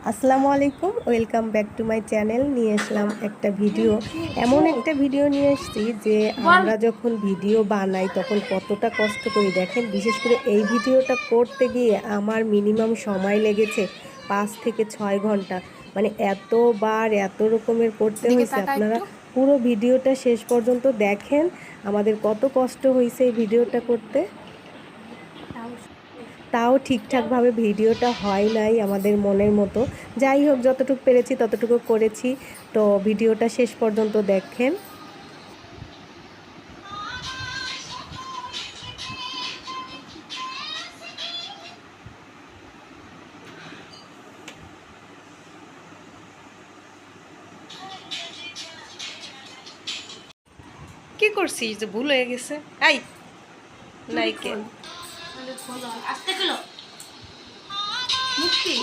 আসসালামু আলাইকুম, welcome back to my channel. নিয়ে আসলাম একটা ভিডিও, এমন একটা ভিডিও নিয়ে এসেছি যে আমরা যখন ভিডিও বানাই তখন কতটা কষ্ট করি দেখেন। বিশেষ করে এই ভিডিওটা করতে গিয়ে আমার মিনিমাম সময় লেগেছে 5 থেকে 6 ঘন্টা। মানে এতবার এত রকমের করতে দিকে হয়েছে। তাকা আপনারা একটু। পুরো ভিডিওটা শেষ পর্যন্ত দেখেন, আমাদের কত কষ্ট হয়েছে এই ভিডিওটা করতে। তাও ঠিকঠাকভাবে ভিডিওটা হয় নাই আমাদের মনের মতো। যাই হোক, যতটুকু পেরেছি ততটুকু করেছি। তো ভিডিওটা শেষ পর্যন্ত দেখেন। কি করছিস যে ভুল হয়ে গেছে? এই নাইকে আস্তে খেলো মুক্তি